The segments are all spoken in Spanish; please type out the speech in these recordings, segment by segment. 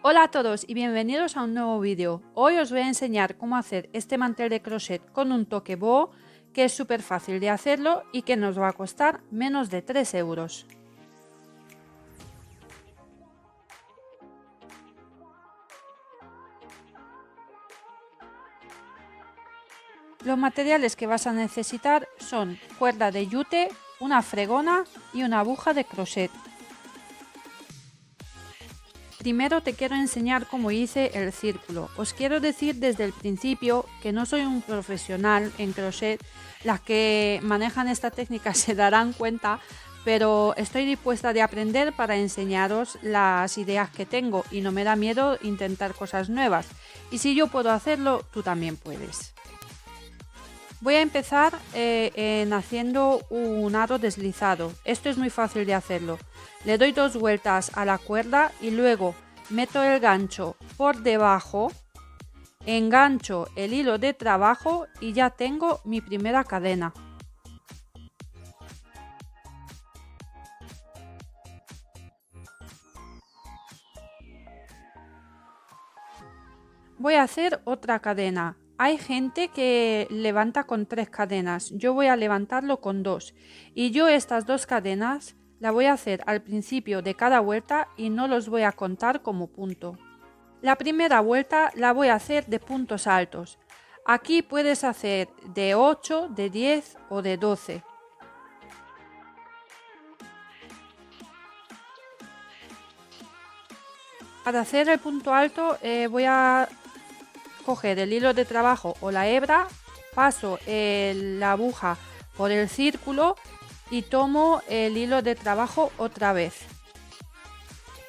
Hola a todos y bienvenidos a un nuevo vídeo. Hoy os voy a enseñar cómo hacer este mantel de crochet con un toque boho, que es súper fácil de hacerlo y que nos va a costar menos de 3 euros. Los materiales que vas a necesitar son cuerda de yute, una fregona y una aguja de crochet. Primero te quiero enseñar cómo hice el círculo. Os quiero decir desde el principio que no soy un profesional en crochet. Las que manejan esta técnica se darán cuenta, pero estoy dispuesta de aprender para enseñaros las ideas que tengo y no me da miedo intentar cosas nuevas. Y si yo puedo hacerlo, tú también puedes. Voy a empezar haciendo un aro deslizado. Esto es muy fácil de hacerlo. Le doy 2 vueltas a la cuerda y luego meto el gancho por debajo, engancho el hilo de trabajo y ya tengo mi primera cadena. Voy a hacer otra cadena. Hay gente que levanta con 3 cadenas, yo voy a levantarlo con 2 y yo estas 2 cadenas la voy a hacer al principio de cada vuelta y no los voy a contar como punto. La primera vuelta la voy a hacer de puntos altos. Aquí puedes hacer de 8, de 10 o de 12. Para hacer el punto alto voy a coger el hilo de trabajo o la hebra, paso la aguja por el círculo y tomo el hilo de trabajo otra vez.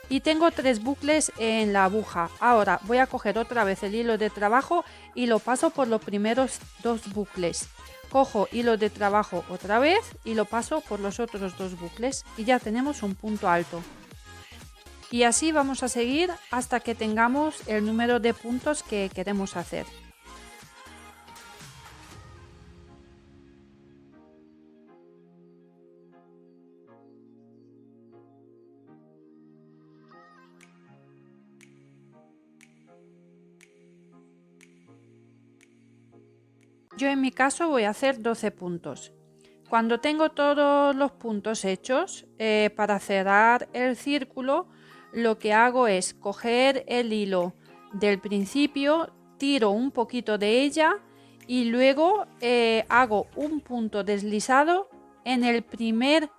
Y tengo 3 bucles en la aguja. Ahora voy a coger otra vez el hilo de trabajo y lo paso por los primeros 2 bucles. Cojo hilo de trabajo otra vez y lo paso por los otros 2 bucles y ya tenemos un punto alto. Y así vamos a seguir hasta que tengamos el número de puntos que queremos hacer. Yo en mi caso voy a hacer 12 puntos. Cuando tengo todos los puntos hechos, para cerrar el círculo, lo que hago es coger el hilo del principio, tiro un poquito de ella y luego hago un punto deslizado en el primer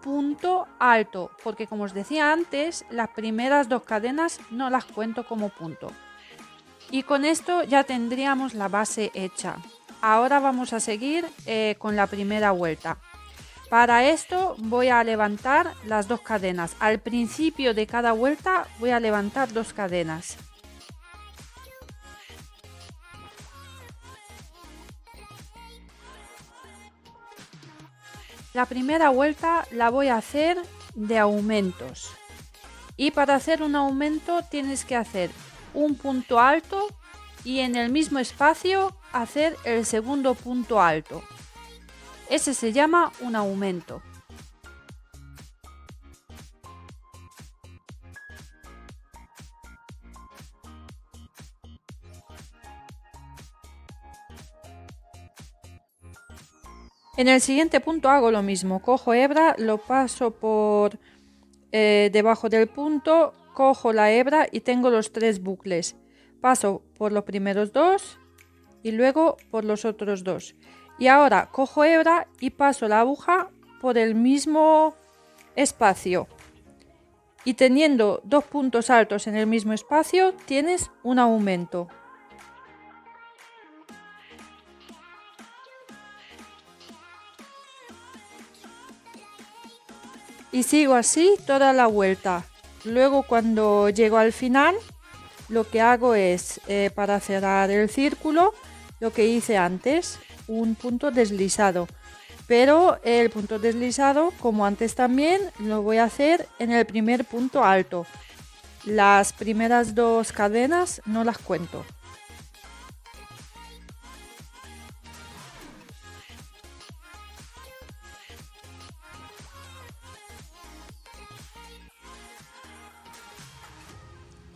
punto alto, porque como os decía antes, las primeras 2 cadenas no las cuento como punto. Y con esto ya tendríamos la base hecha. Ahora vamos a seguir con la primera vuelta. Para esto voy a levantar las 2 cadenas. Al principio de cada vuelta voy a levantar 2 cadenas. La primera vuelta la voy a hacer de aumentos. Y para hacer un aumento tienes que hacer un punto alto y en el mismo espacio hacer el segundo punto alto. Ese se llama un aumento. En el siguiente punto hago lo mismo, cojo hebra, lo paso por debajo del punto, cojo la hebra y tengo los 3 bucles. Paso por los primeros 2 y luego por los otros 2. Y ahora cojo hebra y paso la aguja por el mismo espacio. Y teniendo 2 puntos altos en el mismo espacio, tienes un aumento. Y sigo así toda la vuelta. Luego cuando llego al final, lo que hago es, para cerrar el círculo, lo que hice antes, un punto deslizado. Pero el punto deslizado, como antes también, lo voy a hacer en el primer punto alto. Las primeras 2 cadenas no las cuento.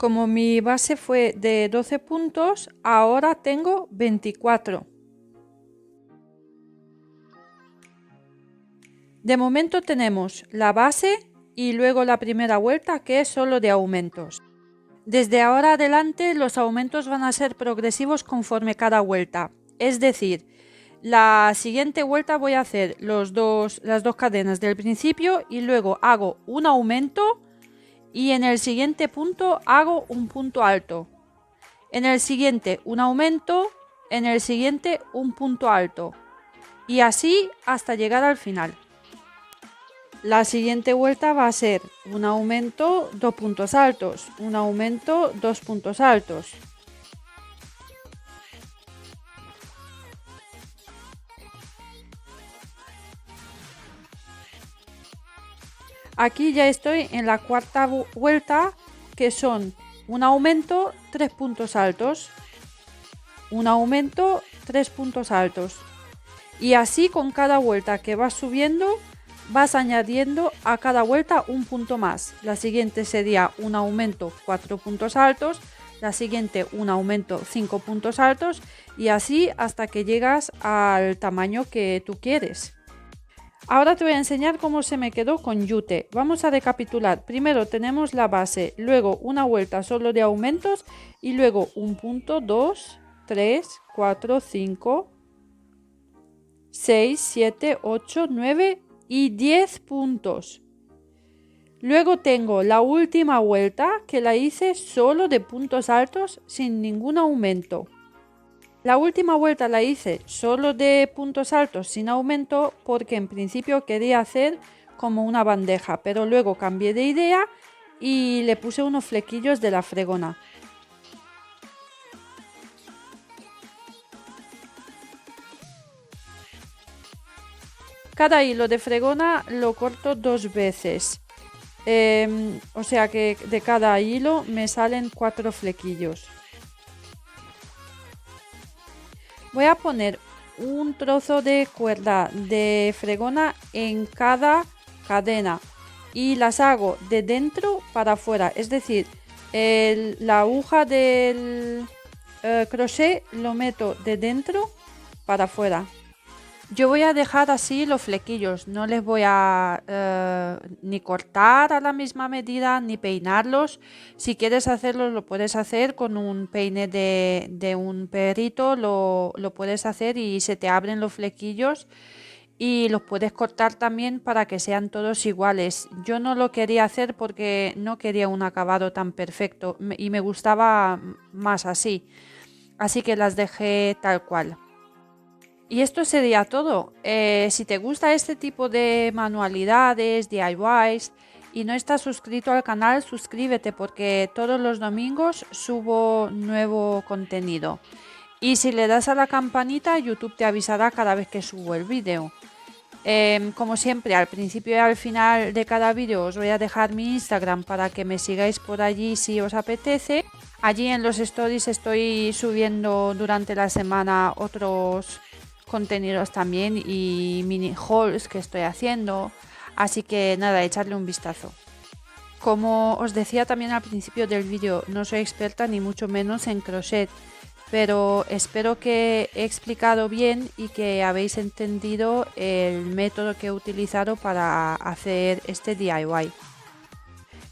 Como mi base fue de 12 puntos, ahora tengo 24. De momento tenemos la base y luego la primera vuelta, que es solo de aumentos. Desde ahora adelante los aumentos van a ser progresivos conforme cada vuelta. Es decir, la siguiente vuelta voy a hacer las dos cadenas del principio y luego hago un aumento y en el siguiente punto hago un punto alto. En el siguiente un aumento, en el siguiente un punto alto. Y así hasta llegar al final. La siguiente vuelta va a ser un aumento, 2 puntos altos, un aumento, 2 puntos altos. Aquí ya estoy en la cuarta vuelta, que son un aumento, 3 puntos altos, un aumento, 3 puntos altos. Y así con cada vuelta que vas subiendo, vas añadiendo a cada vuelta un punto más. La siguiente sería un aumento, 4 puntos altos, la siguiente un aumento, 5 puntos altos y así hasta que llegas al tamaño que tú quieres. Ahora te voy a enseñar cómo se me quedó con Yute. Vamos a recapitular. Primero tenemos la base, luego una vuelta solo de aumentos y luego un punto, 2, 3, 4, 5, 6, 7, 8, 9 y 10 puntos. Luego tengo la última vuelta que la hice solo de puntos altos sin ningún aumento. La última vuelta la hice solo de puntos altos sin aumento porque en principio quería hacer como una bandeja, pero luego cambié de idea y le puse unos flequillos de la fregona. Cada hilo de fregona lo corto 2 veces, o sea que de cada hilo me salen 4 flequillos. Voy a poner un trozo de cuerda de fregona en cada cadena y las hago de dentro para afuera, es decir, la aguja del crochet lo meto de dentro para afuera. Yo voy a dejar así los flequillos, no les voy a ni cortar a la misma medida ni peinarlos. Si quieres hacerlo lo puedes hacer con un peine de un perrito, lo puedes hacer y se te abren los flequillos y los puedes cortar también para que sean todos iguales. Yo no lo quería hacer porque no quería un acabado tan perfecto y me gustaba más así, así que las dejé tal cual. Y esto sería todo. Si te gusta este tipo de manualidades, DIYs y no estás suscrito al canal, suscríbete porque todos los domingos subo nuevo contenido. Y si le das a la campanita, YouTube te avisará cada vez que subo el vídeo. Como siempre, al principio y al final de cada vídeo os voy a dejar mi Instagram para que me sigáis por allí si os apetece. Allí en los stories estoy subiendo durante la semana otros contenidos también y mini hauls que estoy haciendo, así que nada, echarle un vistazo. Como os decía también al principio del vídeo, no soy experta ni mucho menos en crochet, pero espero que he explicado bien y que habéis entendido el método que he utilizado para hacer este DIY.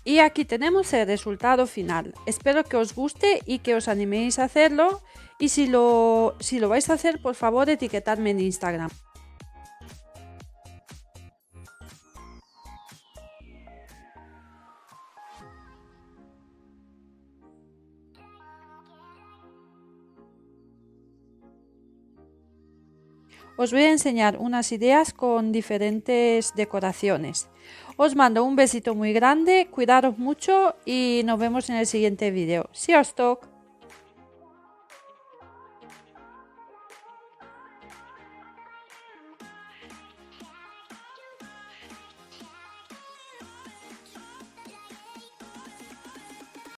Y aquí tenemos el resultado final. Espero que os guste y que os animéis a hacerlo. Y si lo vais a hacer, por favor, etiquetadme en Instagram. Os voy a enseñar unas ideas con diferentes decoraciones. Os mando un besito muy grande, cuidaros mucho y nos vemos en el siguiente vídeo. Sziasztok!